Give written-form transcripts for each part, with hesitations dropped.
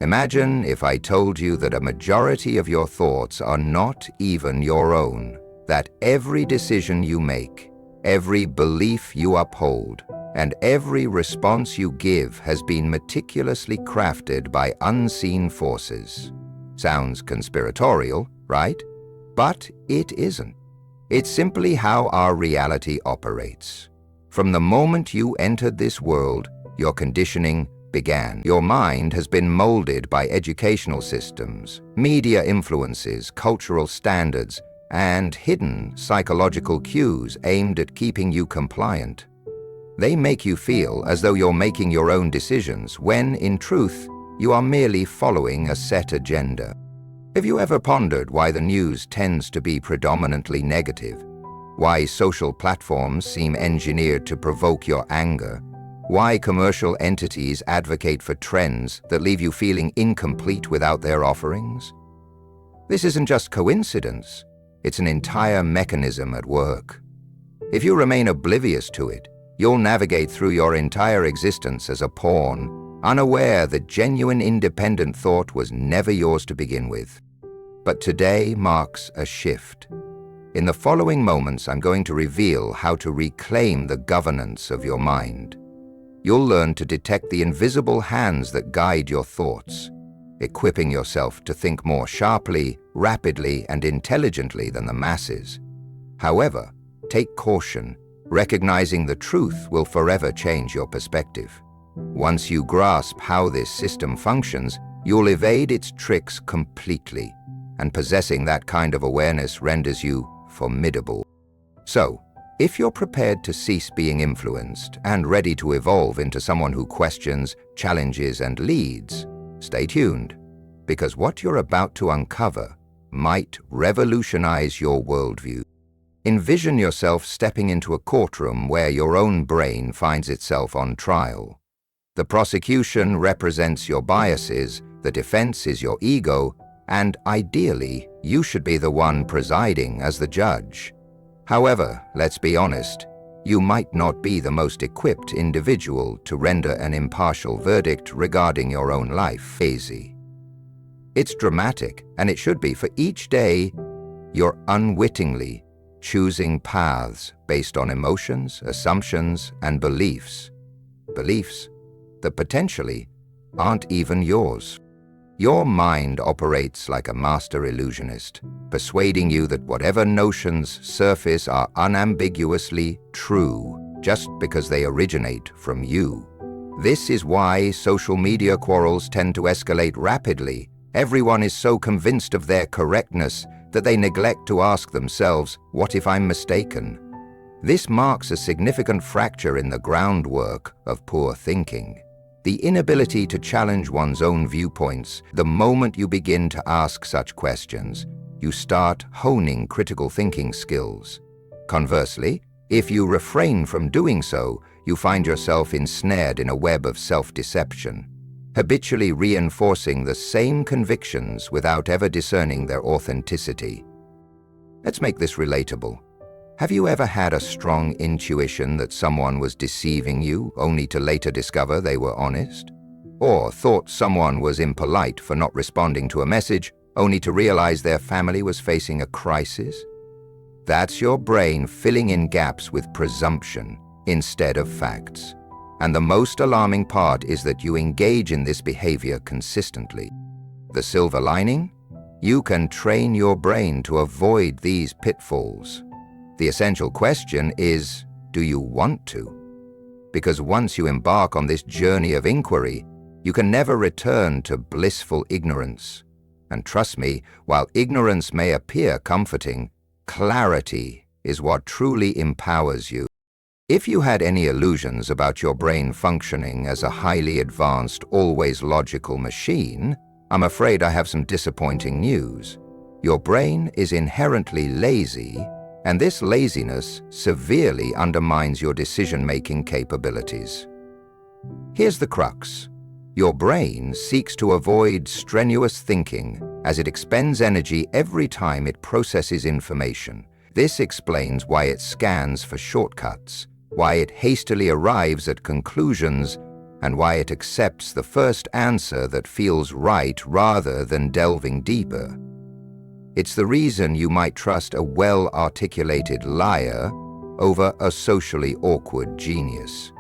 Imagine if I told you that a majority of your thoughts are not even your own, that every decision you make, every belief you uphold, and every response you give has been meticulously crafted by unseen forces. Sounds conspiratorial, right? But it isn't. It's simply how our reality operates. From the moment you entered this world, your conditioning began. Your mind has been molded by educational systems, media influences, cultural standards, and hidden psychological cues aimed at keeping you compliant. They make you feel as though you're making your own decisions, when, in truth, you are merely following a set agenda. Have you ever pondered why the news tends to be predominantly negative? Why social platforms seem engineered to provoke your anger? Why commercial entities advocate for trends that leave you feeling incomplete without their offerings? This isn't just coincidence, it's an entire mechanism at work. If you remain oblivious to it, you'll navigate through your entire existence as a pawn, unaware that genuine independent thought was never yours to begin with. But today marks a shift. In the following moments, I'm going to reveal how to reclaim the governance of your mind. You'll learn to detect the invisible hands that guide your thoughts, equipping yourself to think more sharply, rapidly, and intelligently than the masses. However, take caution. Recognizing the truth will forever change your perspective. Once you grasp how this system functions, you'll evade its tricks completely, and possessing that kind of awareness renders you formidable. So, if you're prepared to cease being influenced and ready to evolve into someone who questions, challenges, and leads, stay tuned, because what you're about to uncover might revolutionize your worldview. Envision yourself stepping into a courtroom where your own brain finds itself on trial. The prosecution represents your biases, the defense is your ego, and ideally, you should be the one presiding as the judge. However, let's be honest, you might not be the most equipped individual to render an impartial verdict regarding your own life. Easy. It's dramatic, and it should be, for each day you're unwittingly choosing paths based on emotions, assumptions, and beliefs. Beliefs that potentially aren't even yours. Your mind operates like a master illusionist, persuading you that whatever notions surface are unambiguously true just because they originate from you. This is why social media quarrels tend to escalate rapidly. Everyone is so convinced of their correctness that they neglect to ask themselves, what if I'm mistaken? This marks a significant fracture in the groundwork of poor thinking. The inability to challenge one's own viewpoints. The moment you begin to ask such questions, you start honing critical thinking skills. Conversely, if you refrain from doing so, you find yourself ensnared in a web of self-deception, habitually reinforcing the same convictions without ever discerning their authenticity. Let's make this relatable. Have you ever had a strong intuition that someone was deceiving you, only to later discover they were honest? Or thought someone was impolite for not responding to a message, only to realize their family was facing a crisis? That's your brain filling in gaps with presumption instead of facts. And the most alarming part is that you engage in this behavior consistently. The silver lining? You can train your brain to avoid these pitfalls. The essential question is, do you want to? Because once you embark on this journey of inquiry, you can never return to blissful ignorance. And trust me, while ignorance may appear comforting, clarity is what truly empowers you. If you had any illusions about your brain functioning as a highly advanced, always logical machine, I'm afraid I have some disappointing news. Your brain is inherently lazy, and this laziness severely undermines your decision-making capabilities. Here's the crux. Your brain seeks to avoid strenuous thinking as it expends energy every time it processes information. This explains why it scans for shortcuts, why it hastily arrives at conclusions, and why it accepts the first answer that feels right rather than delving deeper. It's the reason you might trust a well-articulated liar over a socially awkward genius.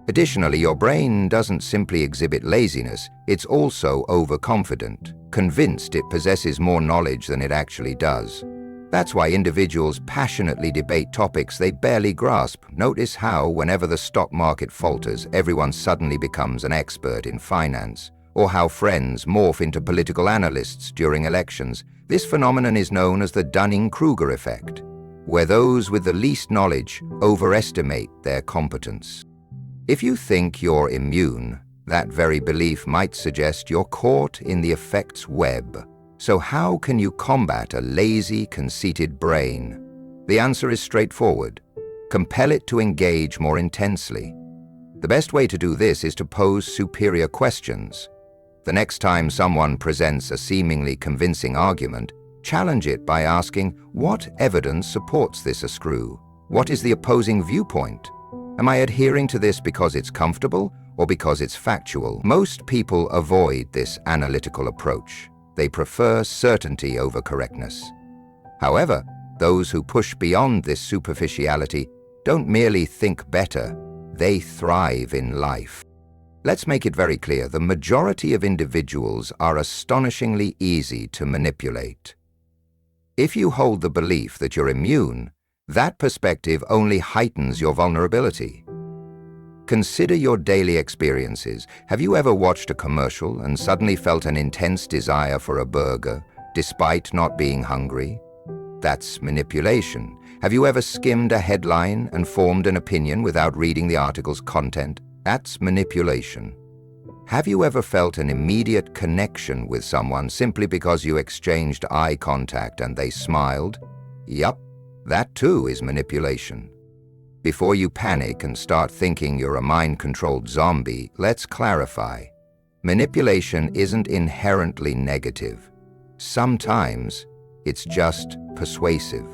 Additionally, your brain doesn't simply exhibit laziness, it's also overconfident, convinced it possesses more knowledge than it actually does. That's why individuals passionately debate topics they barely grasp. Notice how, whenever the stock market falters, everyone suddenly becomes an expert in finance, or how friends morph into political analysts during elections. This phenomenon is known as the Dunning-Kruger effect, where those with the least knowledge overestimate their competence. If you think you're immune, that very belief might suggest you're caught in the effect's web. So how can you combat a lazy, conceited brain? The answer is straightforward. Compel it to engage more intensely. The best way to do this is to pose superior questions. The next time someone presents a seemingly convincing argument, challenge it by asking, what evidence supports this askew? What is the opposing viewpoint? Am I adhering to this because it's comfortable or because it's factual? Most people avoid this analytical approach. They prefer certainty over correctness. However, those who push beyond this superficiality don't merely think better, they thrive in life. Let's make it very clear, the majority of individuals are astonishingly easy to manipulate. If you hold the belief that you're immune, that perspective only heightens your vulnerability. Consider your daily experiences. Have you ever watched a commercial and suddenly felt an intense desire for a burger, despite not being hungry? That's manipulation. Have you ever skimmed a headline and formed an opinion without reading the article's content? That's manipulation. Have you ever felt an immediate connection with someone simply because you exchanged eye contact and they smiled? Yup, that too is manipulation. Before you panic and start thinking you're a mind-controlled zombie, let's clarify. Manipulation isn't inherently negative. Sometimes it's just persuasive.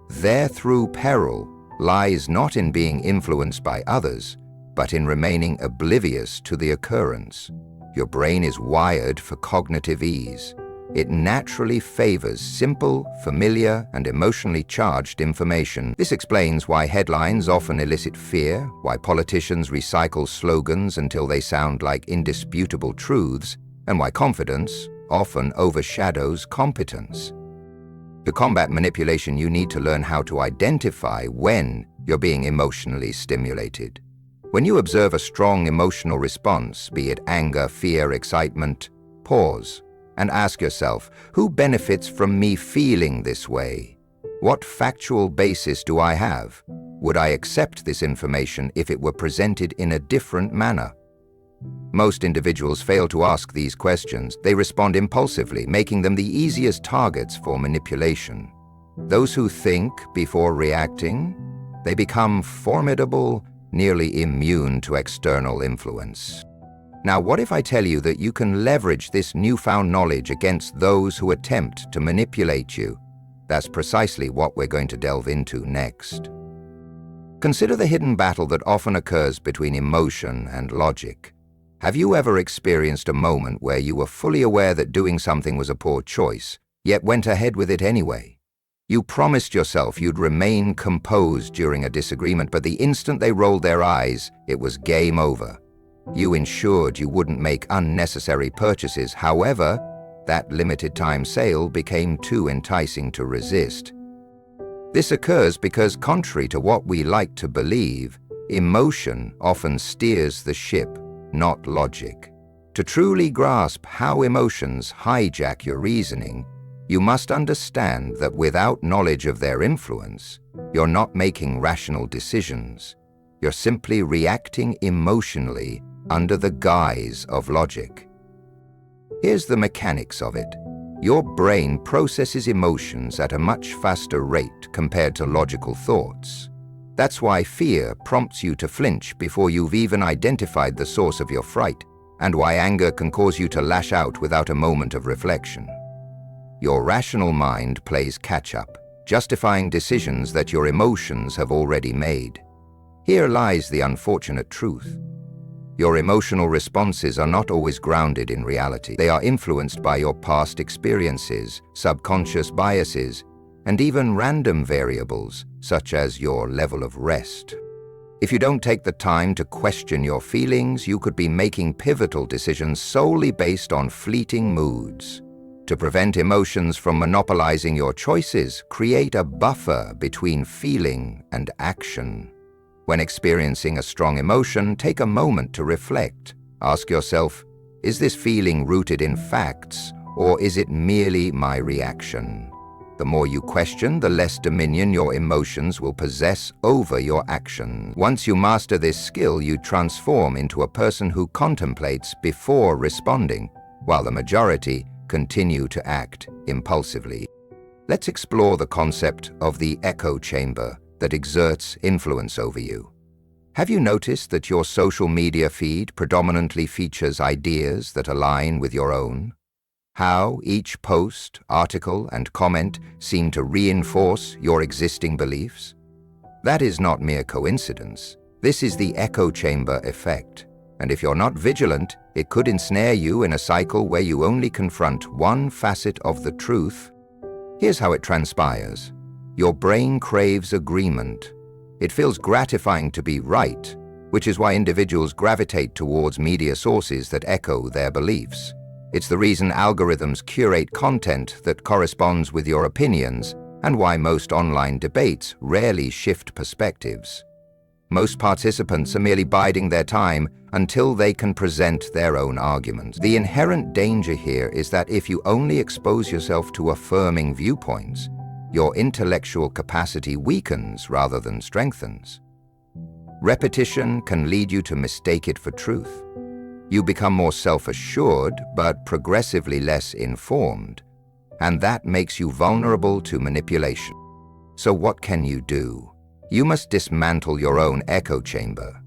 Their true peril lies not in being influenced by others, but in remaining oblivious to the occurrence. Your brain is wired for cognitive ease. It naturally favors simple, familiar, and emotionally charged information. This explains why headlines often elicit fear, why politicians recycle slogans until they sound like indisputable truths, and why confidence often overshadows competence. To combat manipulation, you need to learn how to identify when you're being emotionally stimulated. When you observe a strong emotional response, be it anger, fear, excitement, pause and ask yourself, who benefits from me feeling this way? What factual basis do I have? Would I accept this information if it were presented in a different manner? Most individuals fail to ask these questions. They respond impulsively, making them the easiest targets for manipulation. Those who think before reacting, they become formidable, nearly immune to external influence. Now, what if I tell you that you can leverage this newfound knowledge against those who attempt to manipulate you? That's precisely what we're going to delve into next. Consider the hidden battle that often occurs between emotion and logic. Have you ever experienced a moment where you were fully aware that doing something was a poor choice, yet went ahead with it anyway? You promised yourself you'd remain composed during a disagreement, but the instant they rolled their eyes, it was game over. You ensured you wouldn't make unnecessary purchases. However, that limited-time sale became too enticing to resist. This occurs because, contrary to what we like to believe, emotion often steers the ship, not logic. To truly grasp how emotions hijack your reasoning, you must understand that without knowledge of their influence, you're not making rational decisions. You're simply reacting emotionally under the guise of logic. Here's the mechanics of it. Your brain processes emotions at a much faster rate compared to logical thoughts. That's why fear prompts you to flinch before you've even identified the source of your fright, and why anger can cause you to lash out without a moment of reflection. Your rational mind plays catch-up, justifying decisions that your emotions have already made. Here lies the unfortunate truth. Your emotional responses are not always grounded in reality. They are influenced by your past experiences, subconscious biases, and even random variables, such as your level of rest. If you don't take the time to question your feelings, you could be making pivotal decisions solely based on fleeting moods. To prevent emotions from monopolizing your choices, create a buffer between feeling and action. When experiencing a strong emotion, take a moment to reflect. Ask yourself, is this feeling rooted in facts, or is it merely my reaction? The more you question, the less dominion your emotions will possess over your action. Once you master this skill, you transform into a person who contemplates before responding, while the majority continue to act impulsively. Let's explore the concept of the echo chamber that exerts influence over you. Have you noticed that your social media feed predominantly features ideas that align with your own? How each post, article, and comment seem to reinforce your existing beliefs? That is not mere coincidence. This is the echo chamber effect. And if you're not vigilant, it could ensnare you in a cycle where you only confront one facet of the truth. Here's how it transpires. Your brain craves agreement. It feels gratifying to be right, which is why individuals gravitate towards media sources that echo their beliefs. It's the reason algorithms curate content that corresponds with your opinions, and why most online debates rarely shift perspectives. Most participants are merely biding their time until they can present their own arguments. The inherent danger here is that if you only expose yourself to affirming viewpoints, your intellectual capacity weakens rather than strengthens. Repetition can lead you to mistake it for truth. You become more self-assured, but progressively less informed, and that makes you vulnerable to manipulation. So what can you do? You must dismantle your own echo chamber.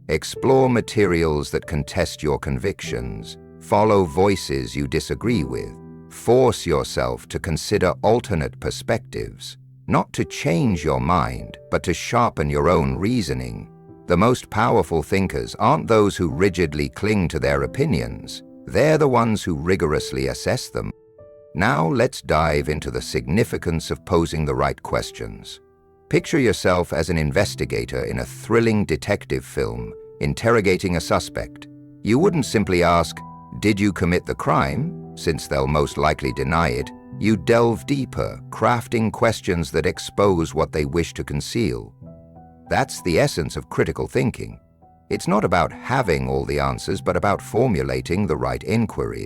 Explore materials that contest your convictions. Follow voices you disagree with. Force yourself to consider alternate perspectives, not to change your mind, but to sharpen your own reasoning. The most powerful thinkers aren't those who rigidly cling to their opinions. They're the ones who rigorously assess them. Now let's dive into the significance of posing the right questions. Picture yourself as an investigator in a thrilling detective film, interrogating a suspect. You wouldn't simply ask, "Did you commit the crime?" since they'll most likely deny it. You delve deeper, crafting questions that expose what they wish to conceal. That's the essence of critical thinking. It's not about having all the answers, but about formulating the right inquiry.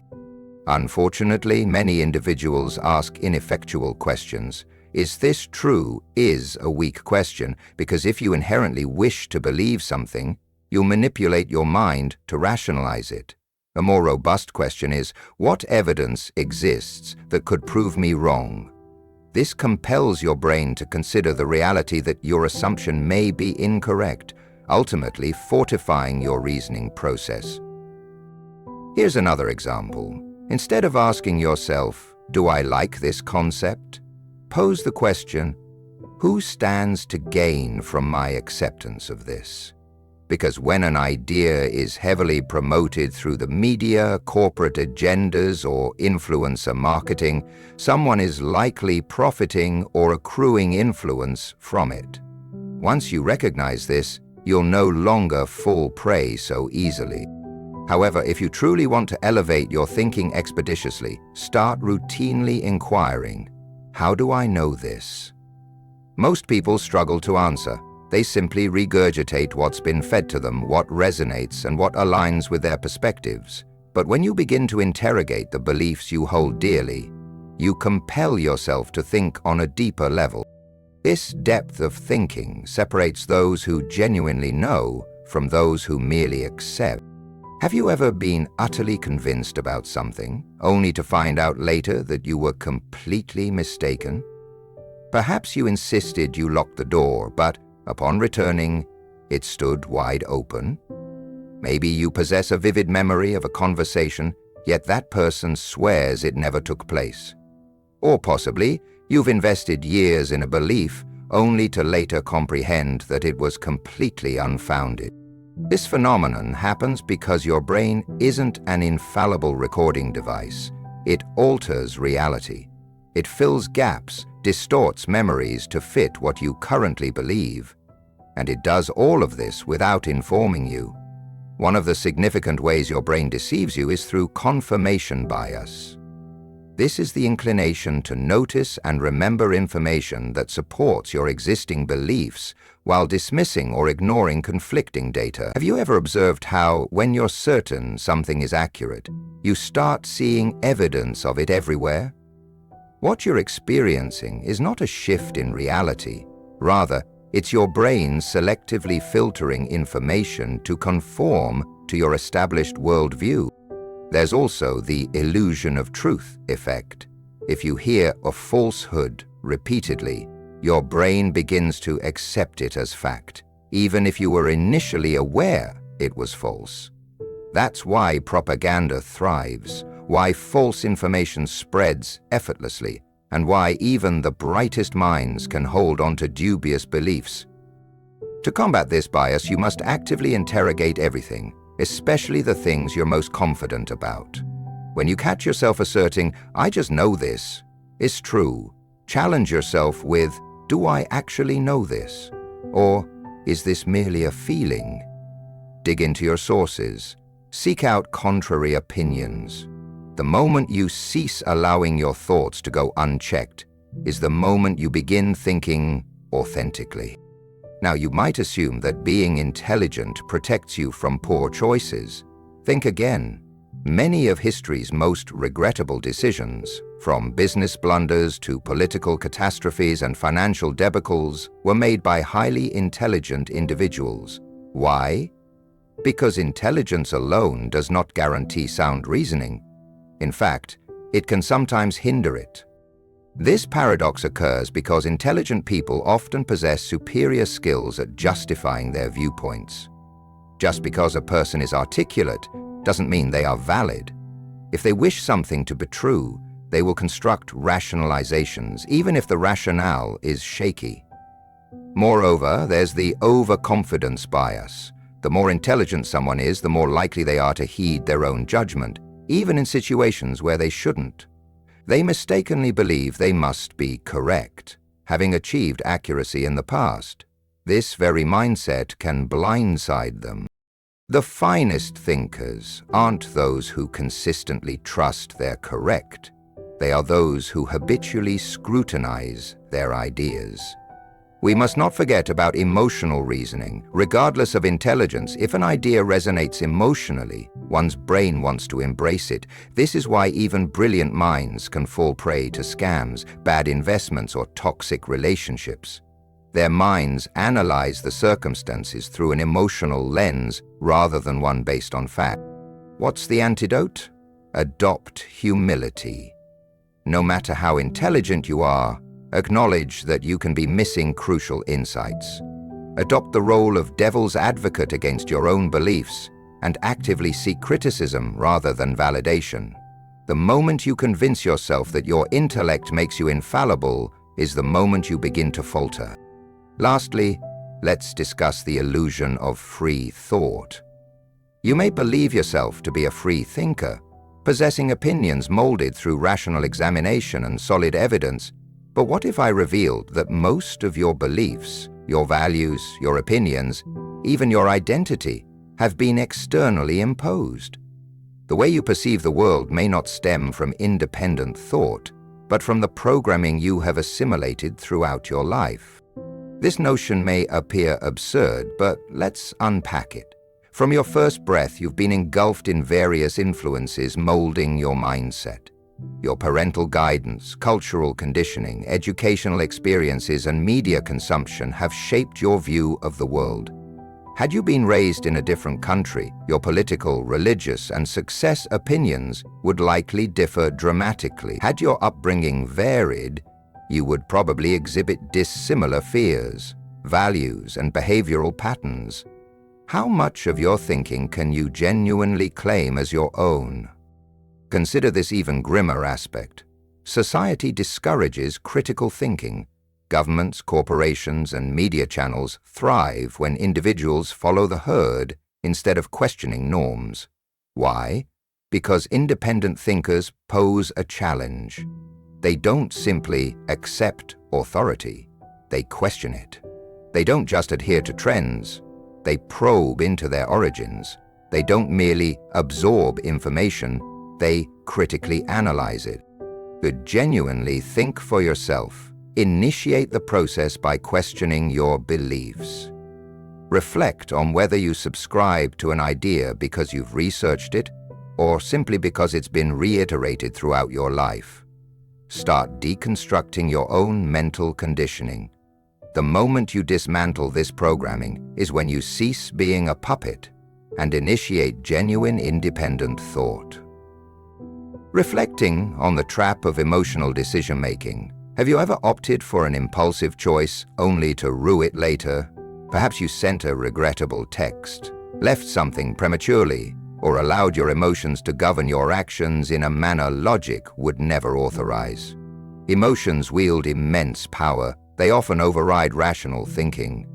Unfortunately, many individuals ask ineffectual questions. Is this true? Is a weak question, because if you inherently wish to believe something, you'll manipulate your mind to rationalize it. A more robust question is, what evidence exists that could prove me wrong? This compels your brain to consider the reality that your assumption may be incorrect, ultimately fortifying your reasoning process. Here's another example. Instead of asking yourself, "Do I like this concept?" pose the question, "Who stands to gain from my acceptance of this?" Because when an idea is heavily promoted through the media, corporate agendas, or influencer marketing, someone is likely profiting or accruing influence from it. Once you recognize this, you'll no longer fall prey so easily. However, if you truly want to elevate your thinking expeditiously, start routinely inquiring, "How do I know this?" Most people struggle to answer. They simply regurgitate what's been fed to them, what resonates, and what aligns with their perspectives. But when you begin to interrogate the beliefs you hold dearly, you compel yourself to think on a deeper level. This depth of thinking separates those who genuinely know from those who merely accept. Have you ever been utterly convinced about something, only to find out later that you were completely mistaken? Perhaps you insisted you locked the door, but upon returning, it stood wide open. Maybe you possess a vivid memory of a conversation, yet that person swears it never took place. Or possibly, you've invested years in a belief only to later comprehend that it was completely unfounded. This phenomenon happens because your brain isn't an infallible recording device. It alters reality. It fills gaps, distorts memories to fit what you currently believe. And it does all of this without informing you. One of the significant ways your brain deceives you is through confirmation bias. This is the inclination to notice and remember information that supports your existing beliefs while dismissing or ignoring conflicting data. Have you ever observed how, when you're certain something is accurate, you start seeing evidence of it everywhere? What you're experiencing is not a shift in reality. Rather, it's your brain selectively filtering information to conform to your established worldview. There's also the illusion of truth effect. If you hear a falsehood repeatedly, your brain begins to accept it as fact, even if you were initially aware it was false. That's why propaganda thrives, why false information spreads effortlessly, and why even the brightest minds can hold on to dubious beliefs. To combat this bias, you must actively interrogate everything, especially the things you're most confident about. When you catch yourself asserting, "I just know this," it's true. Challenge yourself with, "Do I actually know this? Or is this merely a feeling?" Dig into your sources. Seek out contrary opinions. The moment you cease allowing your thoughts to go unchecked is the moment you begin thinking authentically. Now, you might assume that being intelligent protects you from poor choices. Think again. Many of history's most regrettable decisions, from business blunders to political catastrophes and financial debacles, were made by highly intelligent individuals. Why? Because intelligence alone does not guarantee sound reasoning. In fact, it can sometimes hinder it. This paradox occurs because intelligent people often possess superior skills at justifying their viewpoints. Just because a person is articulate doesn't mean they are valid. If they wish something to be true, they will construct rationalizations, even if the rationale is shaky. Moreover, there's the overconfidence bias. The more intelligent someone is, the more likely they are to heed their own judgment, even in situations where they shouldn't. They mistakenly believe they must be correct, having achieved accuracy in the past. This very mindset can blindside them. The finest thinkers aren't those who consistently trust they're correct. They are those who habitually scrutinize their ideas. We must not forget about emotional reasoning. Regardless of intelligence, if an idea resonates emotionally, one's brain wants to embrace it. This is why even brilliant minds can fall prey to scams, bad investments, or toxic relationships. Their minds analyze the circumstances through an emotional lens rather than one based on fact. What's the antidote? Adopt humility. No matter how intelligent you are, acknowledge that you can be missing crucial insights. Adopt the role of devil's advocate against your own beliefs and actively seek criticism rather than validation. The moment you convince yourself that your intellect makes you infallible is the moment you begin to falter. Lastly, let's discuss the illusion of free thought. You may believe yourself to be a free thinker, possessing opinions molded through rational examination and solid evidence. But what if I revealed that most of your beliefs, your values, your opinions, even your identity, have been externally imposed? The way you perceive the world may not stem from independent thought, but from the programming you have assimilated throughout your life. This notion may appear absurd, but let's unpack it. From your first breath, you've been engulfed in various influences molding your mindset. Your parental guidance, cultural conditioning, educational experiences, and media consumption have shaped your view of the world. Had you been raised in a different country, your political, religious, and success opinions would likely differ dramatically. Had your upbringing varied, you would probably exhibit dissimilar fears, values, and behavioral patterns. How much of your thinking can you genuinely claim as your own? Consider this even grimmer aspect. Society discourages critical thinking. Governments, corporations, and media channels thrive when individuals follow the herd instead of questioning norms. Why? Because independent thinkers pose a challenge. They don't simply accept authority, they question it. They don't just adhere to trends, they probe into their origins. They don't merely absorb information, they critically analyze it. To genuinely think for yourself, initiate the process by questioning your beliefs. Reflect on whether you subscribe to an idea because you've researched it or simply because it's been reiterated throughout your life. Start deconstructing your own mental conditioning. The moment you dismantle this programming is when you cease being a puppet and initiate genuine independent thought. Reflecting on the trap of emotional decision-making, have you ever opted for an impulsive choice only to rue it later? Perhaps you sent a regrettable text, left something prematurely, or allowed your emotions to govern your actions in a manner logic would never authorize. Emotions wield immense power. They often override rational thinking.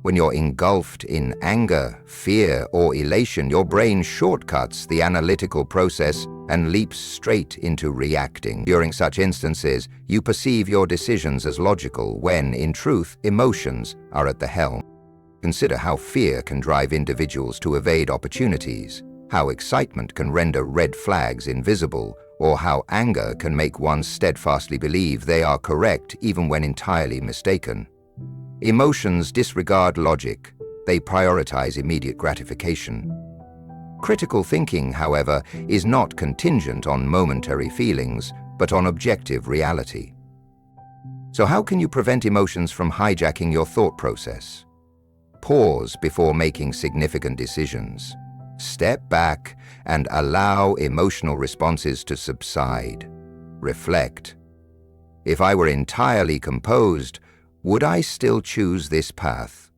When you're engulfed in anger, fear, or elation, your brain shortcuts the analytical process and leaps straight into reacting. During such instances, you perceive your decisions as logical when, in truth, emotions are at the helm. Consider how fear can drive individuals to evade opportunities, how excitement can render red flags invisible, or how anger can make one steadfastly believe they are correct even when entirely mistaken. Emotions disregard logic. They prioritize immediate gratification. Critical thinking, however, is not contingent on momentary feelings, but on objective reality. So how can you prevent emotions from hijacking your thought process? Pause before making significant decisions. Step back and allow emotional responses to subside. Reflect. If I were entirely composed, would I still choose this path?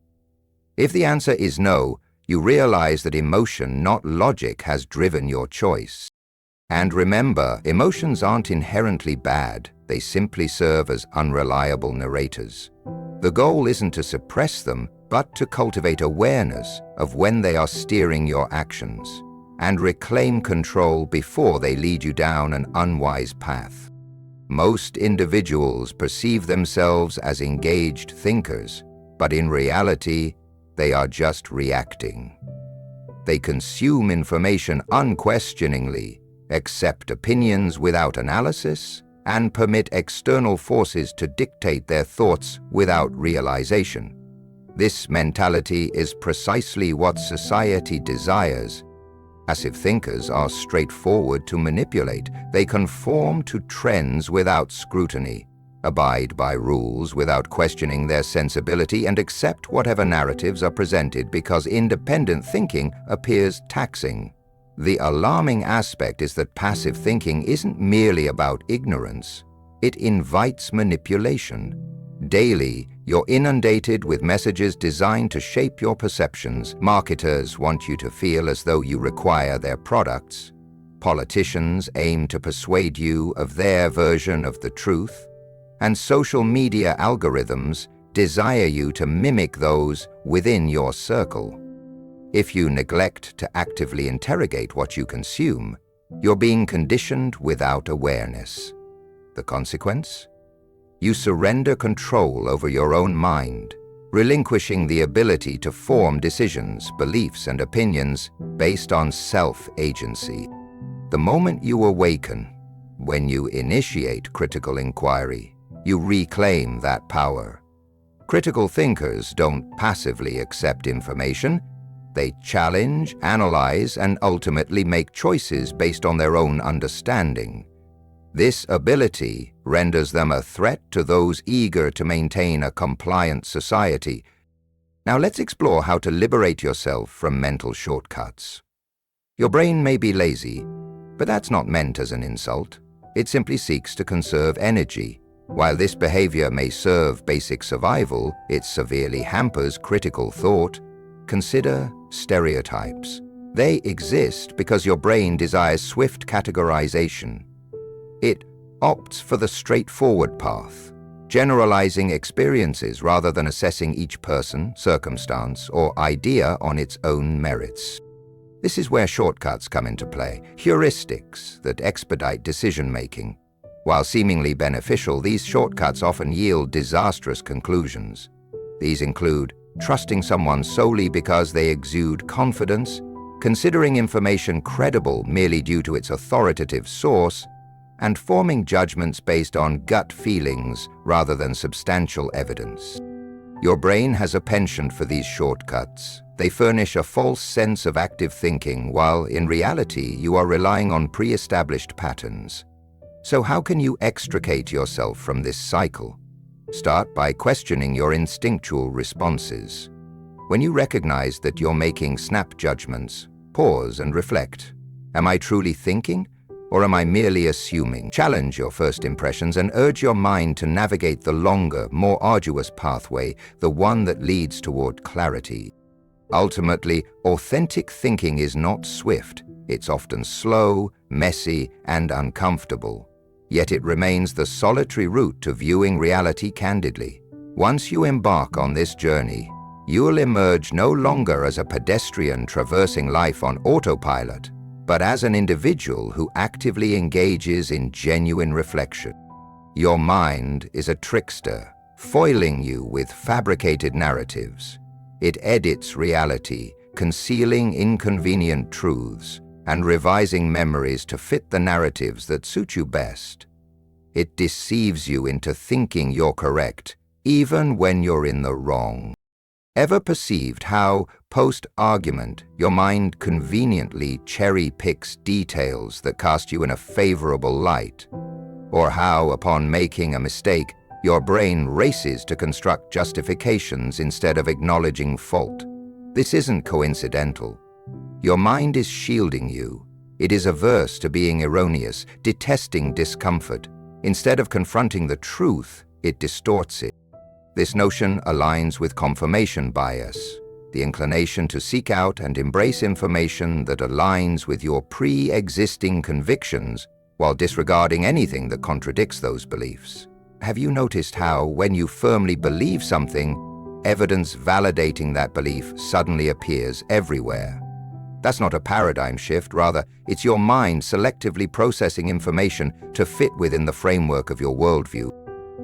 If the answer is no, you realize that emotion, not logic, has driven your choice. And remember, emotions aren't inherently bad. They simply serve as unreliable narrators. The goal isn't to suppress them, but to cultivate awareness of when they are steering your actions and reclaim control before they lead you down an unwise path. Most individuals perceive themselves as engaged thinkers, but in reality, they are just reacting. They consume information unquestioningly, accept opinions without analysis, and permit external forces to dictate their thoughts without realization. This mentality is precisely what society desires. Passive thinkers are straightforward to manipulate. They conform to trends without scrutiny, abide by rules without questioning their sensibility, and accept whatever narratives are presented because independent thinking appears taxing. The alarming aspect is that passive thinking isn't merely about ignorance. It invites manipulation. Daily, you're inundated with messages designed to shape your perceptions. Marketers want you to feel as though you require their products. Politicians aim to persuade you of their version of the truth. And social media algorithms desire you to mimic those within your circle. If you neglect to actively interrogate what you consume, you're being conditioned without awareness. The consequence? You surrender control over your own mind, relinquishing the ability to form decisions, beliefs, and opinions based on self-agency. The moment you awaken, when you initiate critical inquiry, you reclaim that power. Critical thinkers don't passively accept information. They challenge, analyze, and ultimately make choices based on their own understanding. This ability renders them a threat to those eager to maintain a compliant society. Now let's explore how to liberate yourself from mental shortcuts. Your brain may be lazy, but that's not meant as an insult. It simply seeks to conserve energy. While this behavior may serve basic survival, it severely hampers critical thought. Consider stereotypes. They exist because your brain desires swift categorization. It opts for the straightforward path. generalizing experiences rather than assessing each person, circumstance, or idea on its own merits. This is where shortcuts come into play, heuristics that expedite decision-making. While seemingly beneficial, these shortcuts often yield disastrous conclusions. These include trusting someone solely because they exude confidence, considering information credible merely due to its authoritative source, and forming judgments based on gut feelings rather than substantial evidence. Your brain has a penchant for these shortcuts. They furnish a false sense of active thinking, while in reality you are relying on pre-established patterns. So how can you extricate yourself from this cycle? Start by questioning your instinctual responses. When you recognize that you're making snap judgments, pause and reflect. Am I truly thinking, or am I merely assuming? Challenge your first impressions and urge your mind to navigate the longer, more arduous pathway, the one that leads toward clarity. Ultimately, authentic thinking is not swift. It's often slow, messy, and uncomfortable. Yet it remains the solitary route to viewing reality candidly. Once you embark on this journey, you will emerge no longer as a pedestrian traversing life on autopilot, but as an individual who actively engages in genuine reflection. Your mind is a trickster, foiling you with fabricated narratives. It edits reality, concealing inconvenient truths, and revising memories to fit the narratives that suit you best. It deceives you into thinking you're correct, even when you're in the wrong. Ever perceived how, post-argument, your mind conveniently cherry-picks details that cast you in a favorable light? Or how, upon making a mistake, your brain races to construct justifications instead of acknowledging fault? This isn't coincidental. Your mind is shielding you. It is averse to being erroneous, detesting discomfort. Instead of confronting the truth, it distorts it. This notion aligns with confirmation bias, the inclination to seek out and embrace information that aligns with your pre-existing convictions while disregarding anything that contradicts those beliefs. Have you noticed how, when you firmly believe something, evidence validating that belief suddenly appears everywhere? That's not a paradigm shift, rather, it's your mind selectively processing information to fit within the framework of your worldview.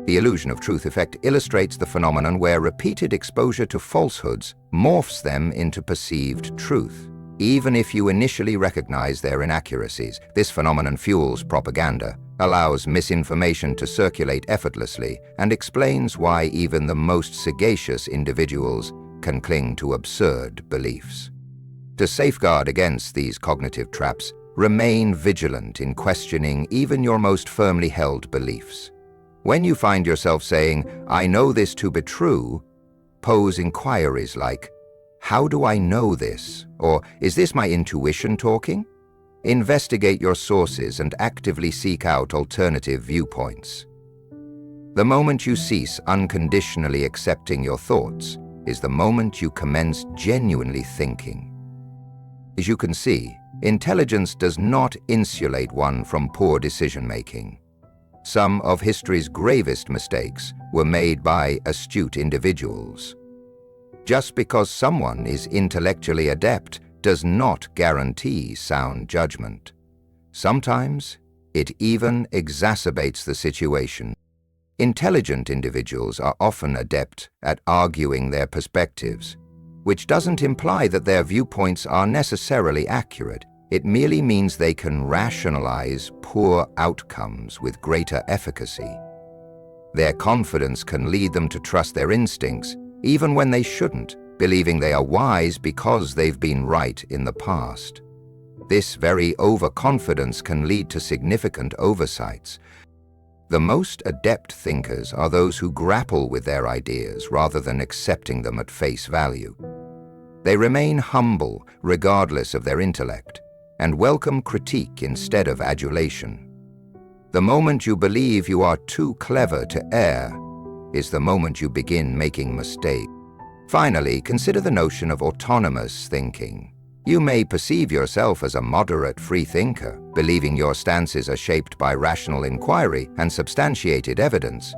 The illusion of truth effect illustrates the phenomenon where repeated exposure to falsehoods morphs them into perceived truth. Even if you initially recognize their inaccuracies, this phenomenon fuels propaganda, allows misinformation to circulate effortlessly, and explains why even the most sagacious individuals can cling to absurd beliefs. To safeguard against these cognitive traps, remain vigilant in questioning even your most firmly held beliefs. When you find yourself saying, "I know this to be true," pose inquiries like, "How do I know this?" or "Is this my intuition talking?" Investigate your sources and actively seek out alternative viewpoints. The moment you cease unconditionally accepting your thoughts is the moment you commence genuinely thinking. As you can see, intelligence does not insulate one from poor decision-making. Some of history's gravest mistakes were made by astute individuals. Just because someone is intellectually adept does not guarantee sound judgment. Sometimes, it even exacerbates the situation. Intelligent individuals are often adept at arguing their perspectives, which doesn't imply that their viewpoints are necessarily accurate. It merely means they can rationalize poor outcomes with greater efficacy. Their confidence can lead them to trust their instincts, even when they shouldn't, believing they are wise because they've been right in the past. This very overconfidence can lead to significant oversights. The most adept thinkers are those who grapple with their ideas rather than accepting them at face value. They remain humble regardless of their intellect and welcome critique instead of adulation. The moment you believe you are too clever to err is the moment you begin making mistakes. Finally, consider the notion of autonomous thinking. You may perceive yourself as a moderate free thinker, believing your stances are shaped by rational inquiry and substantiated evidence.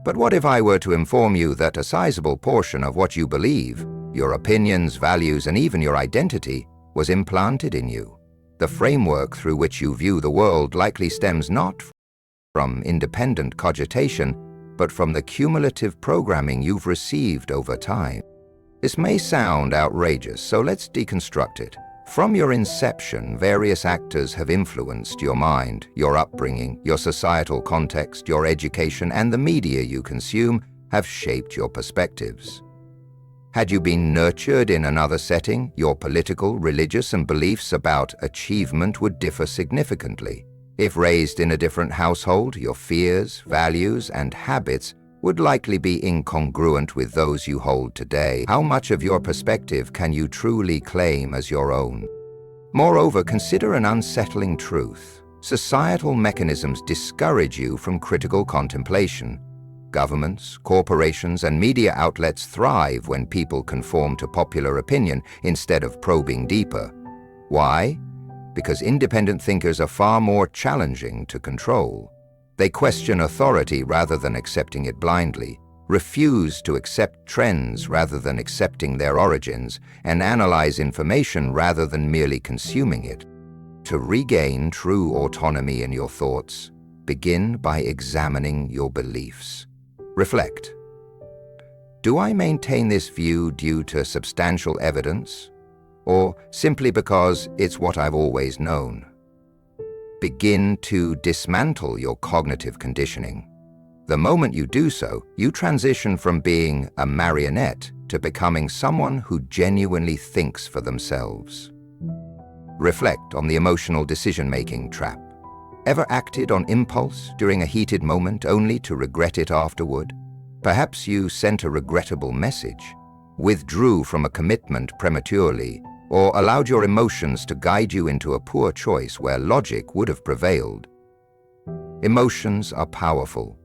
But what if I were to inform you that a sizable portion of what you believe, your opinions, values, and even your identity, was implanted in you? The framework through which you view the world likely stems not from independent cogitation, but from the cumulative programming you've received over time. This may sound outrageous, so let's deconstruct it. From your inception, various actors have influenced your mind, your upbringing, your societal context, your education, and the media you consume have shaped your perspectives. Had you been nurtured in another setting, your political, religious, and beliefs about achievement would differ significantly. If raised in a different household, your fears, values, and habits would likely be incongruent with those you hold today. How much of your perspective can you truly claim as your own? Moreover, consider an unsettling truth. Societal mechanisms discourage you from critical contemplation. Governments, corporations, and media outlets thrive when people conform to popular opinion instead of probing deeper. Why? Because independent thinkers are far more challenging to control. They question authority rather than accepting it blindly, refuse to accept trends rather than accepting their origins, and analyze information rather than merely consuming it. To regain true autonomy in your thoughts, begin by examining your beliefs. Reflect. Do I maintain this view due to substantial evidence, or simply because it's what I've always known? Begin to dismantle your cognitive conditioning. The moment you do so, you transition from being a marionette to becoming someone who genuinely thinks for themselves. Reflect on the emotional decision-making trap. Ever acted on impulse during a heated moment only to regret it afterward? Perhaps you sent a regrettable message, withdrew from a commitment prematurely, or allowed your emotions to guide you into a poor choice where logic would have prevailed. Emotions are powerful.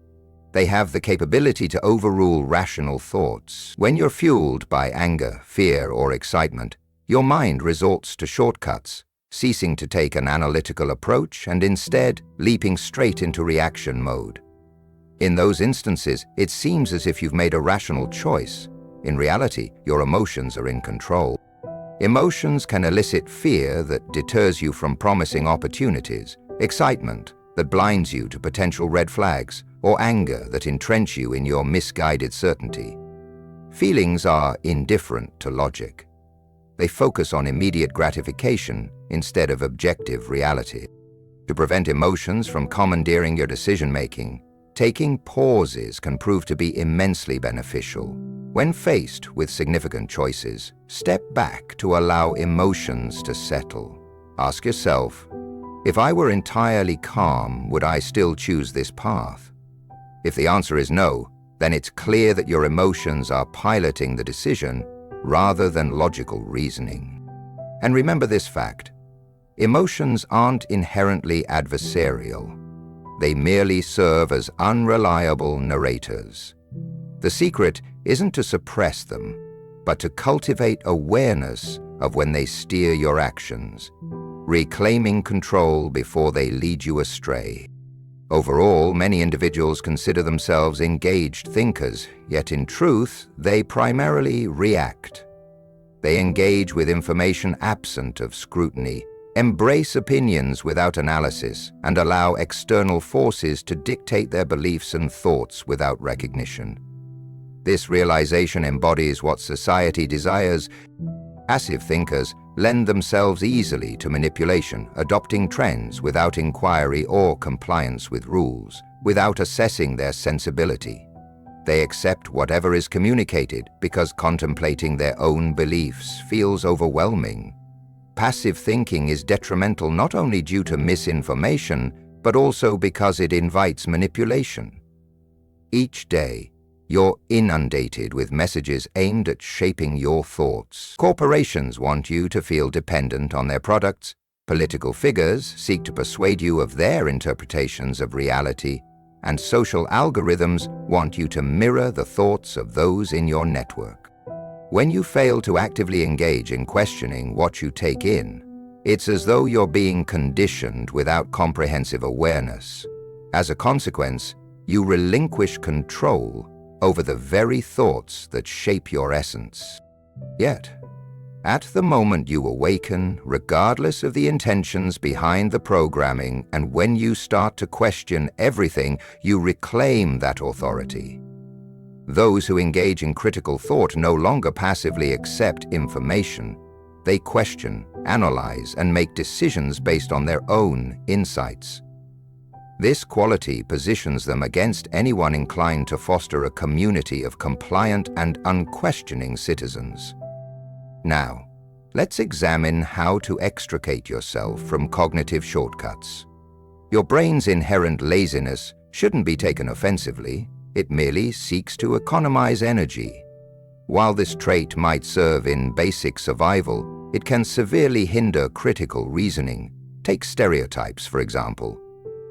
They have the capability to overrule rational thoughts. When you're fueled by anger, fear, or excitement, your mind resorts to shortcuts, ceasing to take an analytical approach and instead leaping straight into reaction mode. In those instances, it seems as if you've made a rational choice. In reality, your emotions are in control. Emotions can elicit fear that deters you from promising opportunities, excitement that blinds you to potential red flags, or anger that entrench you in your misguided certainty. Feelings are indifferent to logic. They focus on immediate gratification instead of objective reality. To prevent emotions from commandeering your decision-making, taking pauses can prove to be immensely beneficial. When faced with significant choices, step back to allow emotions to settle. Ask yourself, if I were entirely calm, would I still choose this path? If the answer is no, then it's clear that your emotions are piloting the decision rather than logical reasoning. And remember this fact: emotions aren't inherently adversarial. They merely serve as unreliable narrators. The secret isn't to suppress them, but to cultivate awareness of when they steer your actions, reclaiming control before they lead you astray. Overall, many individuals consider themselves engaged thinkers, yet in truth, they primarily react. They engage with information absent of scrutiny, embrace opinions without analysis, and allow external forces to dictate their beliefs and thoughts without recognition. This realization embodies what society desires. Passive thinkers lend themselves easily to manipulation, adopting trends without inquiry or compliance with rules, without assessing their sensibility. They accept whatever is communicated because contemplating their own beliefs feels overwhelming. Passive thinking is detrimental not only due to misinformation, but also because it invites manipulation. Each day, you're inundated with messages aimed at shaping your thoughts. Corporations want you to feel dependent on their products. Political figures seek to persuade you of their interpretations of reality. And social algorithms want you to mirror the thoughts of those in your network. When you fail to actively engage in questioning what you take in, it's as though you're being conditioned without comprehensive awareness. As a consequence, you relinquish control over the very thoughts that shape your essence. Yet, at the moment you awaken, regardless of the intentions behind the programming, and when you start to question everything, you reclaim that authority. Those who engage in critical thought no longer passively accept information. They question, analyze, and make decisions based on their own insights. This quality positions them against anyone inclined to foster a community of compliant and unquestioning citizens. Now, let's examine how to extricate yourself from cognitive shortcuts. Your brain's inherent laziness shouldn't be taken offensively. It merely seeks to economize energy. While this trait might serve in basic survival, it can severely hinder critical reasoning. Take stereotypes, for example.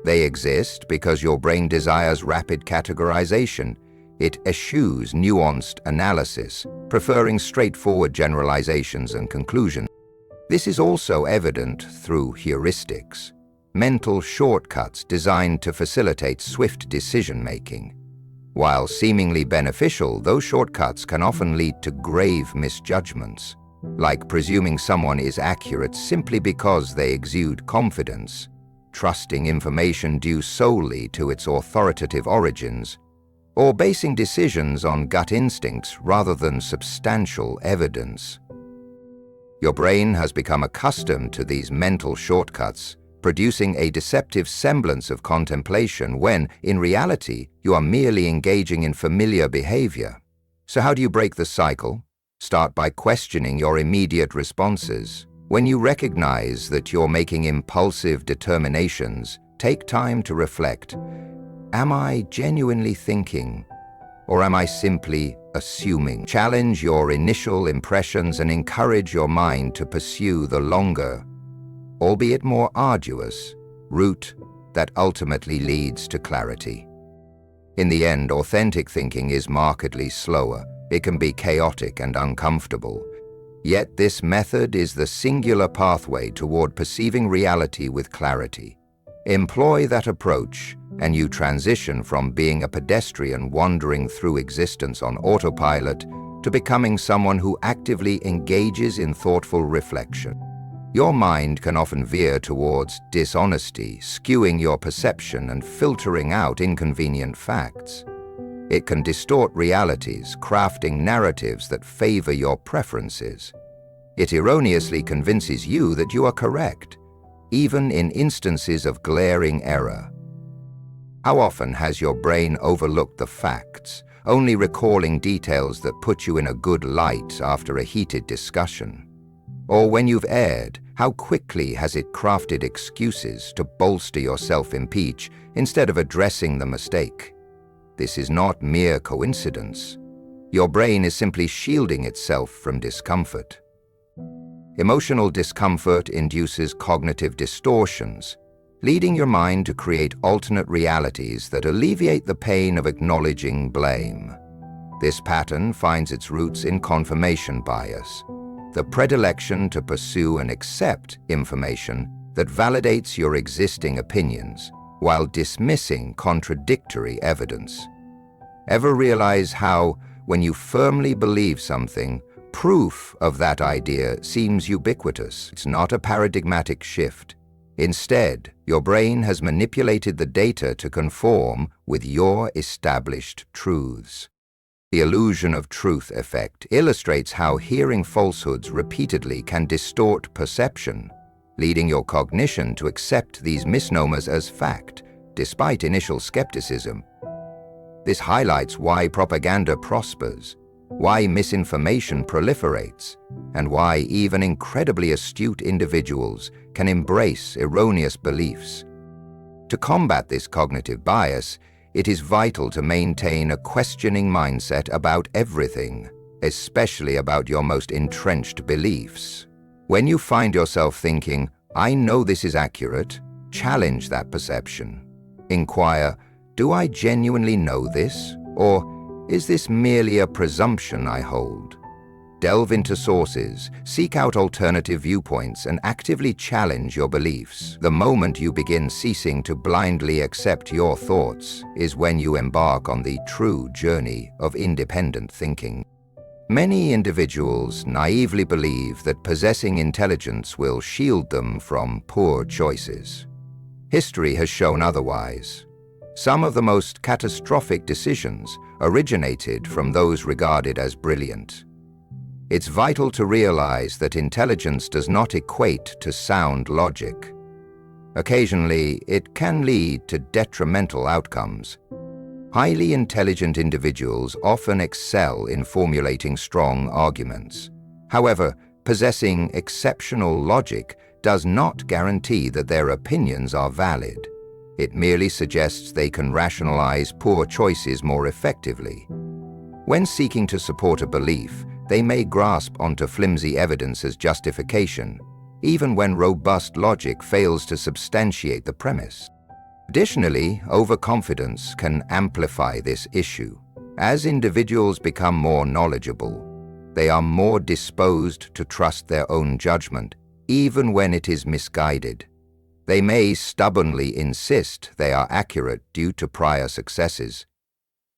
They exist because your brain desires rapid categorization. It eschews nuanced analysis, preferring straightforward generalizations and conclusions. This is also evident through heuristics, mental shortcuts designed to facilitate swift decision-making. While seemingly beneficial, those shortcuts can often lead to grave misjudgments, like presuming someone is accurate simply because they exude confidence, trusting information due solely to its authoritative origins, or basing decisions on gut instincts rather than substantial evidence. Your brain has become accustomed to these mental shortcuts, producing a deceptive semblance of contemplation when, in reality, you are merely engaging in familiar behavior. So how do you break the cycle? Start by questioning your immediate responses. When you recognize that you're making impulsive determinations, take time to reflect. Am I genuinely thinking, or am I simply assuming? Challenge your initial impressions and encourage your mind to pursue the longer, albeit more arduous, route that ultimately leads to clarity. In the end, authentic thinking is markedly slower. It can be chaotic and uncomfortable. Yet this method is the singular pathway toward perceiving reality with clarity. Employ that approach, and you transition from being a pedestrian wandering through existence on autopilot to becoming someone who actively engages in thoughtful reflection. Your mind can often veer towards dishonesty, skewing your perception and filtering out inconvenient facts. It can distort realities, crafting narratives that favor your preferences. It erroneously convinces you that you are correct, even in instances of glaring error. How often has your brain overlooked the facts, only recalling details that put you in a good light after a heated discussion? Or when you've erred, how quickly has it crafted excuses to bolster your self-impeach instead of addressing the mistake? This is not mere coincidence. Your brain is simply shielding itself from discomfort. Emotional discomfort induces cognitive distortions, leading your mind to create alternate realities that alleviate the pain of acknowledging blame. This pattern finds its roots in confirmation bias, the predilection to pursue and accept information that validates your existing opinions while dismissing contradictory evidence. Ever realize how, when you firmly believe something, proof of that idea seems ubiquitous? It's not a paradigmatic shift. Instead, your brain has manipulated the data to conform with your established truths. The illusion of truth effect illustrates how hearing falsehoods repeatedly can distort perception, leading your cognition to accept these misnomers as fact, despite initial skepticism. This highlights why propaganda prospers, why misinformation proliferates, and why even incredibly astute individuals can embrace erroneous beliefs. To combat this cognitive bias, it is vital to maintain a questioning mindset about everything, especially about your most entrenched beliefs. When you find yourself thinking, "I know this is accurate," challenge that perception. Inquire, "Do I genuinely know this? Or is this merely a presumption I hold?" Delve into sources, seek out alternative viewpoints, and actively challenge your beliefs. The moment you begin ceasing to blindly accept your thoughts is when you embark on the true journey of independent thinking. Many individuals naively believe that possessing intelligence will shield them from poor choices. History has shown otherwise. Some of the most catastrophic decisions originated from those regarded as brilliant. It's vital to realize that intelligence does not equate to sound logic. Occasionally, it can lead to detrimental outcomes. Highly intelligent individuals often excel in formulating strong arguments. However, possessing exceptional logic does not guarantee that their opinions are valid. It merely suggests they can rationalize poor choices more effectively. When seeking to support a belief, they may grasp onto flimsy evidence as justification, even when robust logic fails to substantiate the premise. Additionally, overconfidence can amplify this issue. As individuals become more knowledgeable, they are more disposed to trust their own judgment, even when it is misguided. They may stubbornly insist they are accurate due to prior successes.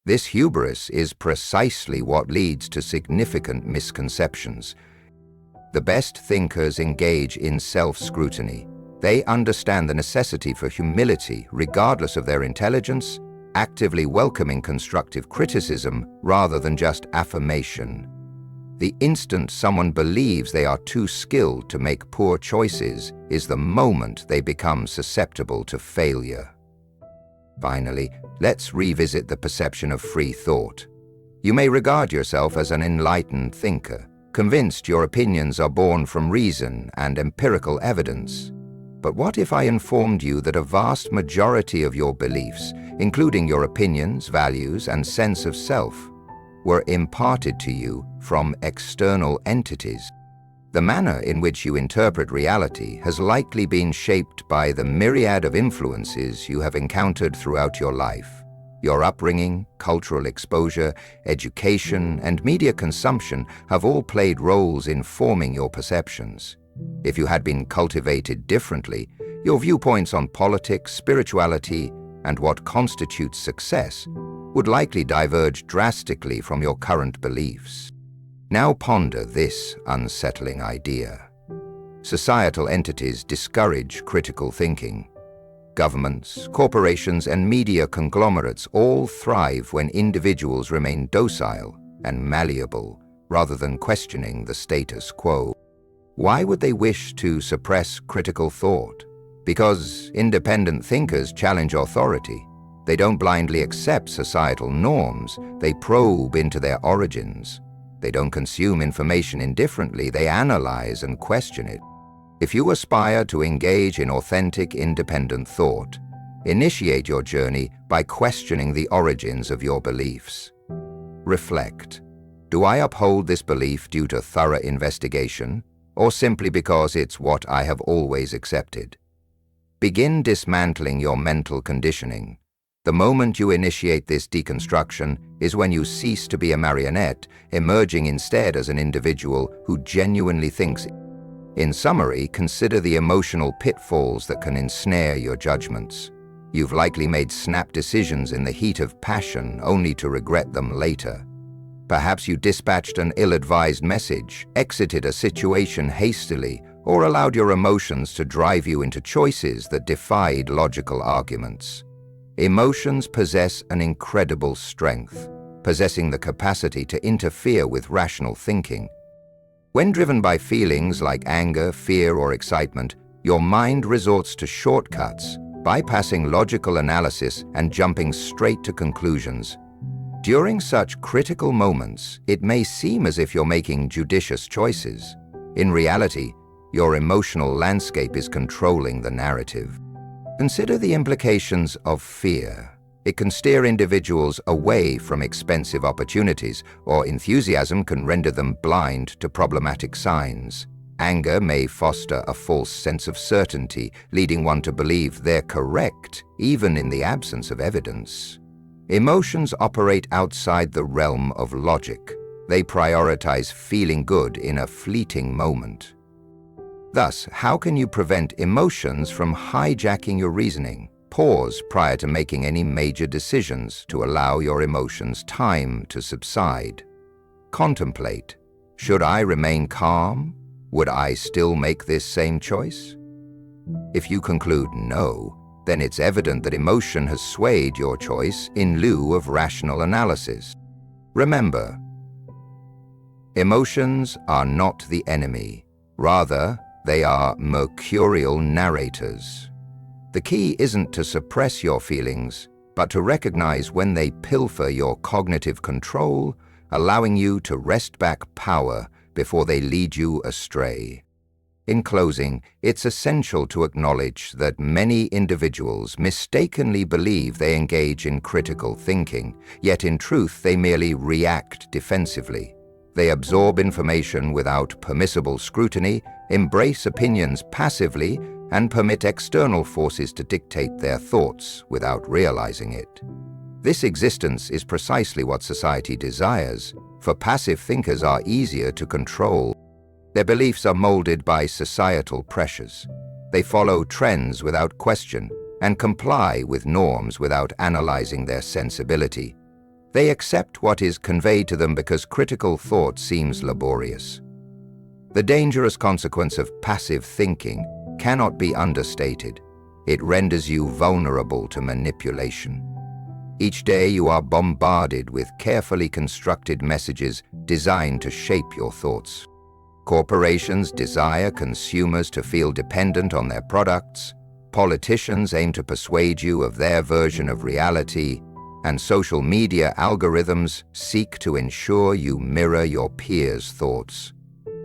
This hubris is precisely what leads to significant misconceptions. The best thinkers engage in self-scrutiny. They understand the necessity for humility regardless of their intelligence, actively welcoming constructive criticism rather than just affirmation. The instant someone believes they are too skilled to make poor choices is the moment they become susceptible to failure. Finally, let's revisit the perception of free thought. You may regard yourself as an enlightened thinker, convinced your opinions are born from reason and empirical evidence. But what if I informed you that a vast majority of your beliefs, including your opinions, values, and sense of self, were imparted to you from external entities? The manner in which you interpret reality has likely been shaped by the myriad of influences you have encountered throughout your life. Your upbringing, cultural exposure, education, and media consumption have all played roles in forming your perceptions. If you had been cultivated differently, your viewpoints on politics, spirituality, and what constitutes success would likely diverge drastically from your current beliefs. Now ponder this unsettling idea. Societal entities discourage critical thinking. Governments, corporations, and media conglomerates all thrive when individuals remain docile and malleable rather than questioning the status quo. Why would they wish to suppress critical thought? Because independent thinkers challenge authority. They don't blindly accept societal norms, they probe into their origins. They don't consume information indifferently, they analyze and question it. If you aspire to engage in authentic, independent thought, initiate your journey by questioning the origins of your beliefs. Reflect. Do I uphold this belief due to thorough investigation, or simply because it's what I have always accepted? Begin dismantling your mental conditioning. The moment you initiate this deconstruction is when you cease to be a marionette, emerging instead as an individual who genuinely thinks. In summary, consider the emotional pitfalls that can ensnare your judgments. You've likely made snap decisions in the heat of passion only to regret them later. Perhaps you dispatched an ill-advised message, exited a situation hastily, or allowed your emotions to drive you into choices that defied logical arguments. Emotions possess an incredible strength, possessing the capacity to interfere with rational thinking. When driven by feelings like anger, fear, or excitement, your mind resorts to shortcuts, bypassing logical analysis and jumping straight to conclusions. During such critical moments, it may seem as if you're making judicious choices. In reality, your emotional landscape is controlling the narrative. Consider the implications of fear. It can steer individuals away from expensive opportunities, or enthusiasm can render them blind to problematic signs. Anger may foster a false sense of certainty, leading one to believe they're correct, even in the absence of evidence. Emotions operate outside the realm of logic. They prioritize feeling good in a fleeting moment. Thus, how can you prevent emotions from hijacking your reasoning? Pause prior to making any major decisions to allow your emotions time to subside. Contemplate. Should I remain calm? Would I still make this same choice? If you conclude no, then it's evident that emotion has swayed your choice in lieu of rational analysis. Remember, emotions are not the enemy. Rather, they are mercurial narrators. The key isn't to suppress your feelings, but to recognize when they pilfer your cognitive control, allowing you to wrest back power before they lead you astray. In closing, it's essential to acknowledge that many individuals mistakenly believe they engage in critical thinking, yet in truth they merely react defensively. They absorb information without permissible scrutiny, embrace opinions passively, and permit external forces to dictate their thoughts without realizing it. This existence is precisely what society desires, for passive thinkers are easier to control. Their beliefs are molded by societal pressures. They follow trends without question and comply with norms without analyzing their sensibility. They accept what is conveyed to them because critical thought seems laborious. The dangerous consequence of passive thinking cannot be understated. It renders you vulnerable to manipulation. Each day you are bombarded with carefully constructed messages designed to shape your thoughts. Corporations desire consumers to feel dependent on their products, politicians aim to persuade you of their version of reality, and social media algorithms seek to ensure you mirror your peers' thoughts.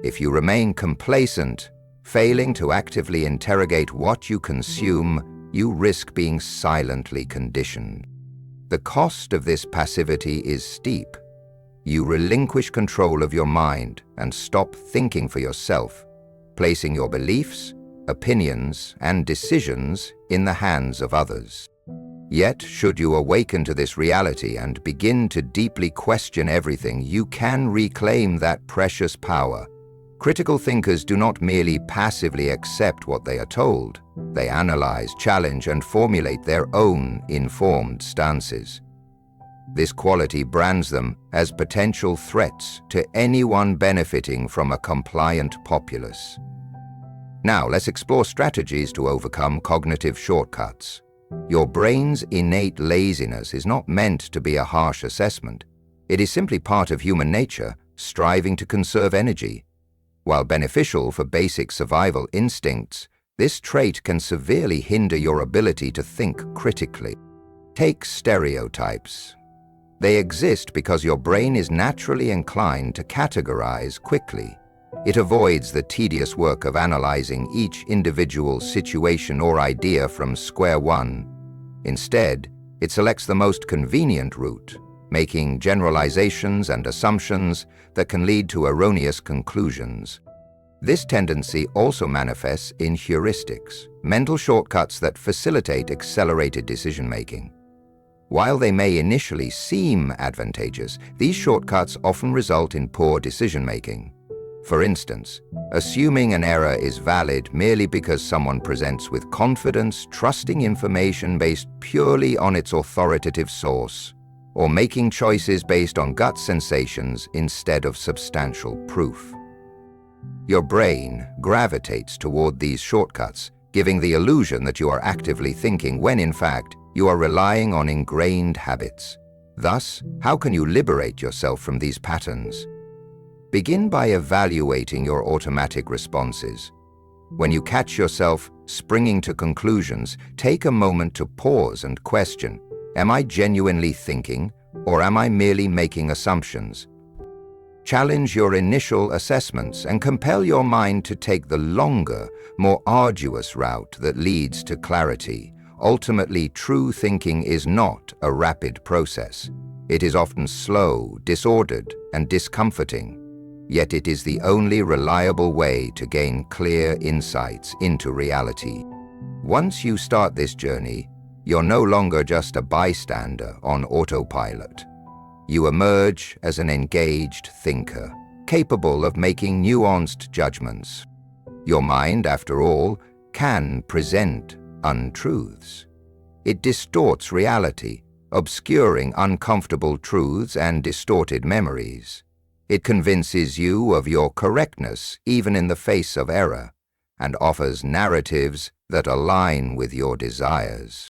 If you remain complacent, failing to actively interrogate what you consume, you risk being silently conditioned. The cost of this passivity is steep. You relinquish control of your mind and stop thinking for yourself, placing your beliefs, opinions, and decisions in the hands of others. Yet, should you awaken to this reality and begin to deeply question everything, you can reclaim that precious power. Critical thinkers do not merely passively accept what they are told. They analyze, challenge, and formulate their own informed stances. This quality brands them as potential threats to anyone benefiting from a compliant populace. Now, let's explore strategies to overcome cognitive shortcuts. Your brain's innate laziness is not meant to be a harsh assessment. It is simply part of human nature, striving to conserve energy. While beneficial for basic survival instincts, this trait can severely hinder your ability to think critically. Take stereotypes. They exist because your brain is naturally inclined to categorize quickly. It avoids the tedious work of analyzing each individual situation or idea from square one. Instead, it selects the most convenient route, making generalizations and assumptions that can lead to erroneous conclusions. This tendency also manifests in heuristics, mental shortcuts that facilitate accelerated decision-making. While they may initially seem advantageous, these shortcuts often result in poor decision-making. For instance, assuming an error is valid merely because someone presents with confidence, trusting information based purely on its authoritative source, or making choices based on gut sensations instead of substantial proof. Your brain gravitates toward these shortcuts, giving the illusion that you are actively thinking when in fact you are relying on ingrained habits. Thus, how can you liberate yourself from these patterns? Begin by evaluating your automatic responses. When you catch yourself springing to conclusions, take a moment to pause and question, am I genuinely thinking, or am I merely making assumptions? Challenge your initial assessments and compel your mind to take the longer, more arduous route that leads to clarity. Ultimately, true thinking is not a rapid process. It is often slow, disordered, and discomforting. Yet it is the only reliable way to gain clear insights into reality. Once you start this journey, you're no longer just a bystander on autopilot. You emerge as an engaged thinker, capable of making nuanced judgments. Your mind, after all, can present untruths. It distorts reality, obscuring uncomfortable truths and distorted memories. It convinces you of your correctness even in the face of error, and offers narratives that align with your desires.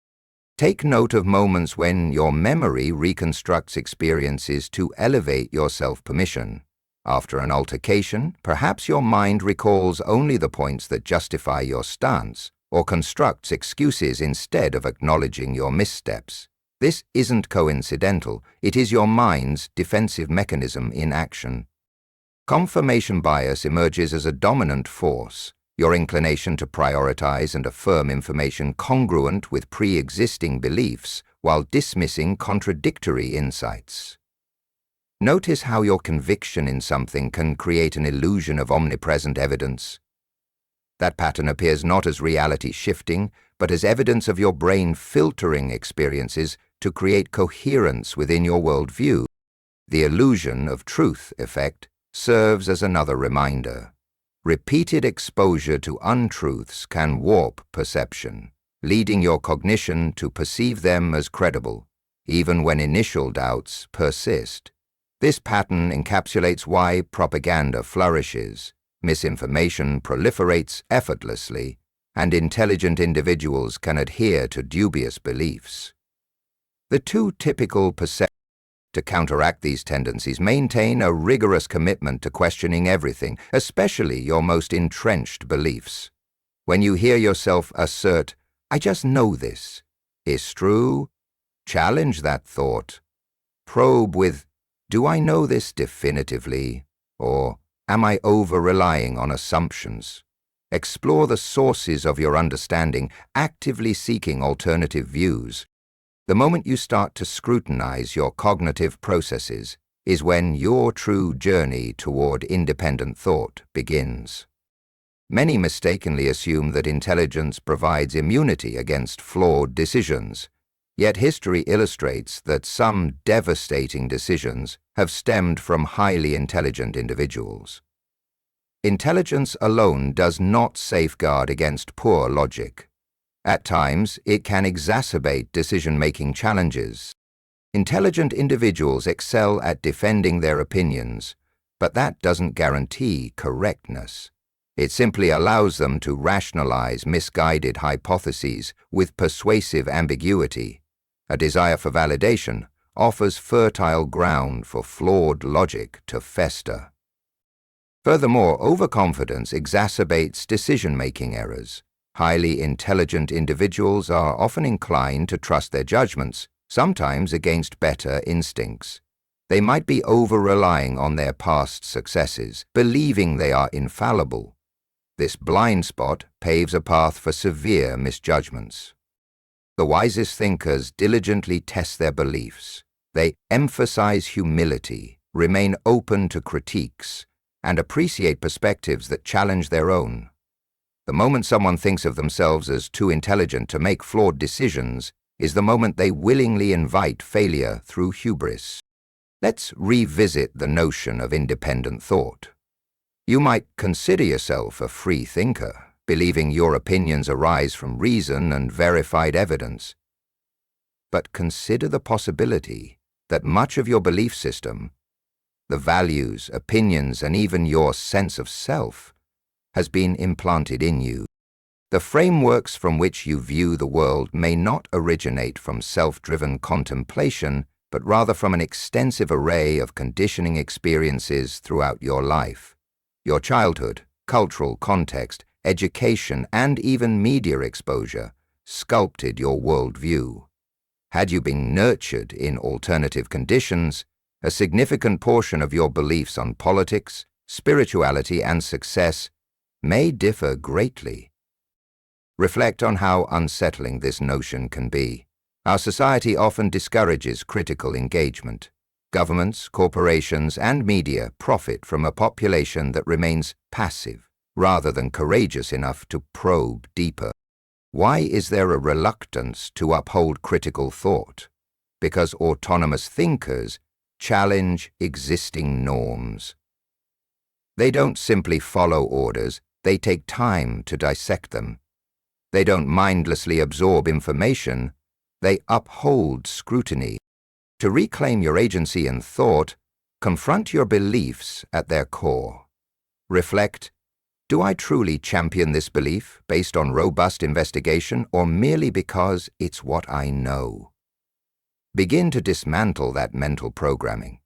Take note of moments when your memory reconstructs experiences to elevate your self-permission. After an altercation, perhaps your mind recalls only the points that justify your stance, or constructs excuses instead of acknowledging your missteps. This isn't coincidental, it is your mind's defensive mechanism in action. Confirmation bias emerges as a dominant force, your inclination to prioritize and affirm information congruent with pre-existing beliefs while dismissing contradictory insights. Notice how your conviction in something can create an illusion of omnipresent evidence. That pattern appears not as reality shifting, but as evidence of your brain filtering experiences to create coherence within your worldview. The illusion of truth effect serves as another reminder. Repeated exposure to untruths can warp perception, leading your cognition to perceive them as credible, even when initial doubts persist. This pattern encapsulates why propaganda flourishes, misinformation proliferates effortlessly, and intelligent individuals can adhere to dubious beliefs. The two typical perceptions to counteract these tendencies maintain a rigorous commitment to questioning everything, especially your most entrenched beliefs. When you hear yourself assert, "I just know this," is true, challenge that thought. Probe with, "Do I know this definitively?" or "Am I over-relying on assumptions?" Explore the sources of your understanding, actively seeking alternative views. The moment you start to scrutinize your cognitive processes is when your true journey toward independent thought begins. Many mistakenly assume that intelligence provides immunity against flawed decisions, yet history illustrates that some devastating decisions have stemmed from highly intelligent individuals. Intelligence alone does not safeguard against poor logic. At times, it can exacerbate decision-making challenges. Intelligent individuals excel at defending their opinions, but that doesn't guarantee correctness. It simply allows them to rationalize misguided hypotheses with persuasive ambiguity. A desire for validation offers fertile ground for flawed logic to fester. Furthermore, overconfidence exacerbates decision-making errors. Highly intelligent individuals are often inclined to trust their judgments, sometimes against better instincts. They might be over-relying on their past successes, believing they are infallible. This blind spot paves a path for severe misjudgments. The wisest thinkers diligently test their beliefs. They emphasize humility, remain open to critiques, and appreciate perspectives that challenge their own. The moment someone thinks of themselves as too intelligent to make flawed decisions is the moment they willingly invite failure through hubris. Let's revisit the notion of independent thought. You might consider yourself a free thinker, believing your opinions arise from reason and verified evidence. But consider the possibility that much of your belief system, the values, opinions, and even your sense of self, has been implanted in you. The frameworks from which you view the world may not originate from self-driven contemplation, but rather from an extensive array of conditioning experiences throughout your life. Your childhood, cultural context, education, and even media exposure sculpted your worldview. Had you been nurtured in alternative conditions, a significant portion of your beliefs on politics, spirituality, and success may differ greatly. Reflect on how unsettling this notion can be. Our society often discourages critical engagement. Governments, corporations, and media profit from a population that remains passive, rather than courageous enough to probe deeper. Why is there a reluctance to uphold critical thought? Because autonomous thinkers challenge existing norms. They don't simply follow orders, they take time to dissect them. They don't mindlessly absorb information, they uphold scrutiny. To reclaim your agency in thought, confront your beliefs at their core. Reflect, do I truly champion this belief based on robust investigation or merely because it's what I know? Begin to dismantle that mental programming.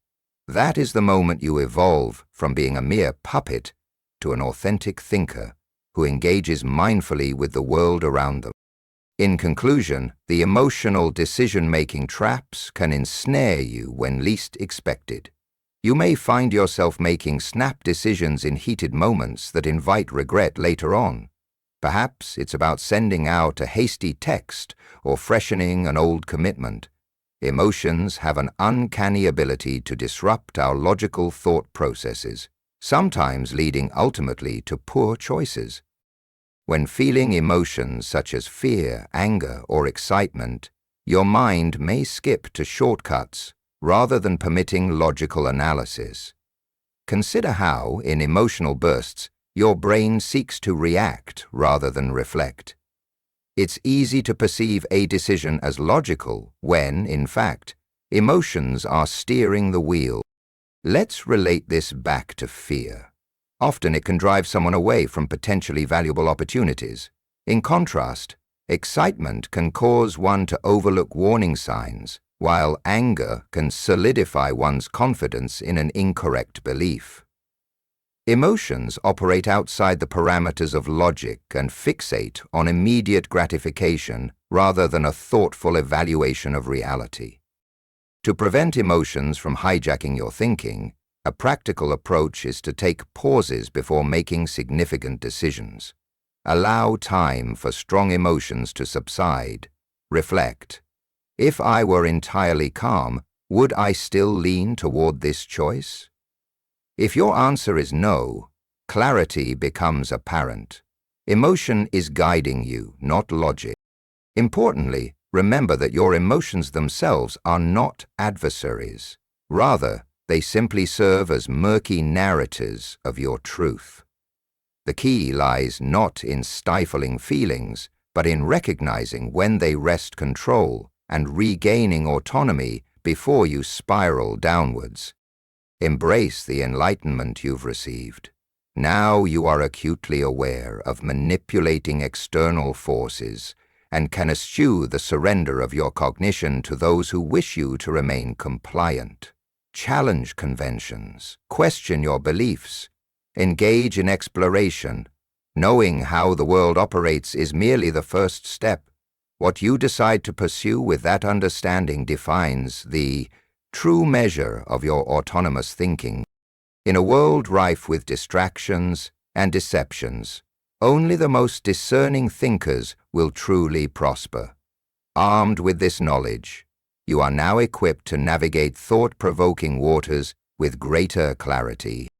That is the moment you evolve from being a mere puppet to an authentic thinker who engages mindfully with the world around them. In conclusion, the emotional decision-making traps can ensnare you when least expected. You may find yourself making snap decisions in heated moments that invite regret later on. Perhaps it's about sending out a hasty text or freshening an old commitment. Emotions have an uncanny ability to disrupt our logical thought processes, sometimes leading ultimately to poor choices. When feeling emotions such as fear, anger, or excitement, your mind may skip to shortcuts rather than permitting logical analysis. Consider how, in emotional bursts, your brain seeks to react rather than reflect. It's easy to perceive a decision as logical when, in fact, emotions are steering the wheel. Let's relate this back to fear. Often it can drive someone away from potentially valuable opportunities. In contrast, excitement can cause one to overlook warning signs, while anger can solidify one's confidence in an incorrect belief. Emotions operate outside the parameters of logic and fixate on immediate gratification rather than a thoughtful evaluation of reality. To prevent emotions from hijacking your thinking, a practical approach is to take pauses before making significant decisions. Allow time for strong emotions to subside. Reflect. If I were entirely calm, would I still lean toward this choice? If your answer is no, clarity becomes apparent. Emotion is guiding you, not logic. Importantly, remember that your emotions themselves are not adversaries. Rather, they simply serve as murky narrators of your truth. The key lies not in stifling feelings, but in recognizing when they wrest control and regaining autonomy before you spiral downwards. Embrace the enlightenment you've received. Now you are acutely aware of manipulating external forces and can eschew the surrender of your cognition to those who wish you to remain compliant. Challenge conventions, question your beliefs, engage in exploration. Knowing how the world operates is merely the first step. What you decide to pursue with that understanding defines the true measure of your autonomous thinking. In a world rife with distractions and deceptions, only the most discerning thinkers will truly prosper. Armed with this knowledge, you are now equipped to navigate thought-provoking waters with greater clarity.